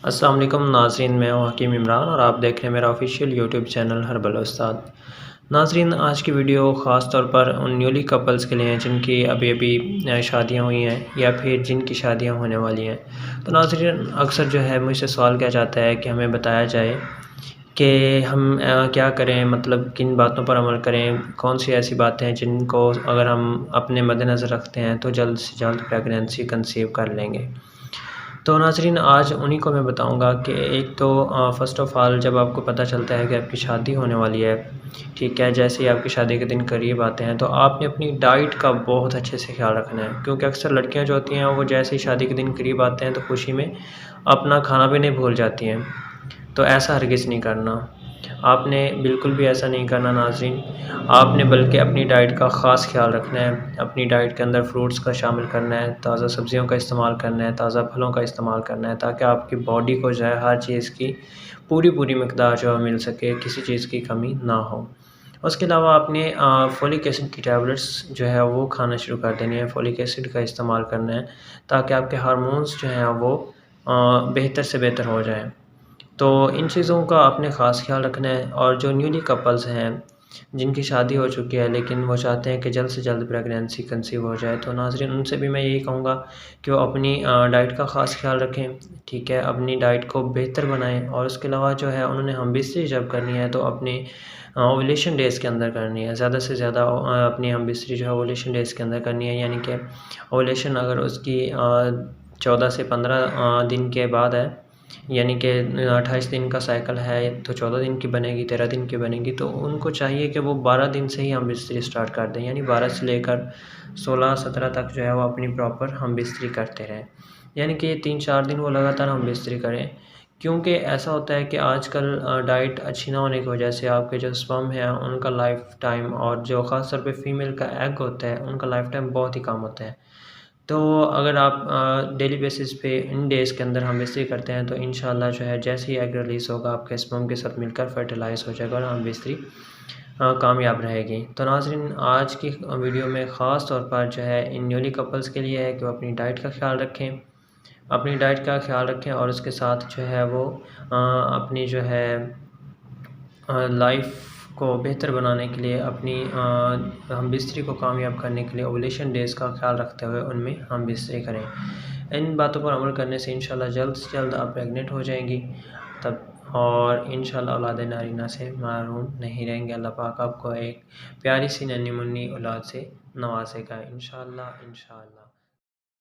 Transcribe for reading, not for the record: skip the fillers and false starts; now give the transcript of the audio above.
अस्सलाम वालेकुम नाज़रीन, मैं हूँ हकीम इमरान और आप देख रहे हैं मेरा ऑफिशियल यूट्यूब चैनल हर्बल उस्ताद। नाज़रीन, आज की वीडियो ख़ास तौर पर उन न्यूली कपल्स के लिए हैं जिनकी अभी-अभी शादियाँ हुई हैं या फिर जिनकी शादियाँ होने वाली हैं। तो नाज़रीन, अक्सर जो है मुझसे सवाल किया जाता है कि हमें बताया जाए कि हम क्या करें, मतलब किन बातों पर अमल करें, कौन-सी ऐसी बातें हैं जिनको अगर हम अपने मद्देनज़र रखते हैं तो जल्द से जल्द प्रेगनेंसी कंसीव कर लेंगे। तो नाज़रीन, आज उन्हीं को मैं बताऊँगा कि एक तो फ़र्स्ट ऑफ़ ऑल जब आपको पता चलता है कि आपकी शादी होने वाली है, ठीक है? जैसे ही आपकी शादी के दिन करीब आते हैं तो आपने अपनी डाइट का बहुत अच्छे से ख़्याल रखना है, क्योंकि अक्सर लड़कियाँ जो होती हैं वो जैसे ही शादी के दिन करीब आते हैं तो खुशी में अपना खाना भी नहीं भूल जाती हैं। तो ऐसा हरगिज़ नहीं करना। आपने बिल्कुल भी ऐसा नहीं करना नाज़रीन। आपने बल्कि अपनी डाइट का ख़ास ख़्याल रखना है। अपनी डाइट के अंदर फ्रूट्स का शामिल करना है, ताज़ा सब्ज़ियों का इस्तेमाल करना है, ताज़ा फलों का इस्तेमाल करना है, ताकि आपकी बॉडी को जो है हर चीज़ की पूरी मिक़दार जो है मिल सके, किसी चीज़ की कमी ना हो। उसके अलावा आपने फ़ोलिक एसिड की टैबलेट्स जो है वो खाना शुरू कर देनी है, फ़ोलिक एसिड का इस्तेमाल करना है, ताकि आपके हार्मोन्स जो हैं वो बेहतर से बेहतर हो जाएँ। तो इन चीज़ों का आपने ख़ास ख़्याल रखना है। और जो न्यूली कपल्स हैं, जिनकी शादी हो चुकी है लेकिन वो चाहते हैं कि जल्द से जल्द प्रेगनेंसी कंसीव हो जाए, तो नाज़रीन उनसे भी मैं यही कहूँगा कि वो अपनी डाइट का ख़ास ख़्याल रखें, ठीक है? अपनी डाइट को बेहतर बनाएँ और उसके अलावा जो है उन्होंने हमबिस्तरी जब करनी है तो अपने ओव्यूलेशन डेज़ के अंदर करनी है। ज़्यादा से ज़्यादा अपनी हमबिस्तरी जो है ओव्यूलेशन डेज़ के अंदर करनी है, यानी कि ओव्यूलेशन अगर उसकी 14 से 15 दिन के बाद है, यानी कि 28 दिन का साइकिल है तो 14 दिन की बनेगी, 13 दिन की बनेगी, तो उनको चाहिए कि वो 12 दिन से ही हमबिस्तरी स्टार्ट कर दें, यानी 12 से लेकर 16-17 तक जो है वो अपनी प्रॉपर हमबिस्तरी करते रहें। यानी कि 3-4 दिन वो लगातार हमबिस्तरी करें, क्योंकि ऐसा होता है कि आजकल डाइट अच्छी ना होने की वजह से आपके जो स्पर्म है उनका लाइफ़ टाइम, और जो ख़ास तौर पे फ़ीमेल का एग होता है उनका लाइफ़ टाइम बहुत ही कम होता है। तो अगर आप डेली बेसिस पे इन डेज़ के अंदर हमबिस्तरी करते हैं तो इंशाल्लाह जो है जैसे ही एग रिलीज़ होगा आपके स्पर्म के साथ मिलकर फर्टिलाइज़ हो जाएगा और हमबिस्तरी कामयाब रहेगी। तो नाज़रीन, आज की वीडियो में ख़ास तौर पर जो है इन न्यूली कपल्स के लिए है कि वो अपनी डाइट का ख़्याल रखें, अपनी डाइट का ख़्याल रखें और उसके साथ जो है वो अपनी जो है लाइफ़ को बेहतर बनाने के लिए अपनी हमबिस्तरी को कामयाब करने के लिए ओव्यूलेशन डेज़ का ख़्याल रखते हुए उनमें हमबिस्तरी करें। इन बातों पर अमल करने से इंशाल्लाह जल्द से जल्द आप प्रेग्नेंट हो जाएँगी तब, और इंशाल्लाह औलाद नारीना से महरूम नहीं रहेंगे। अल्लाह पाक आपको एक प्यारी सी नन्ही-मुन्नी औलाद से नवाज़ेगा इंशाल्लाह।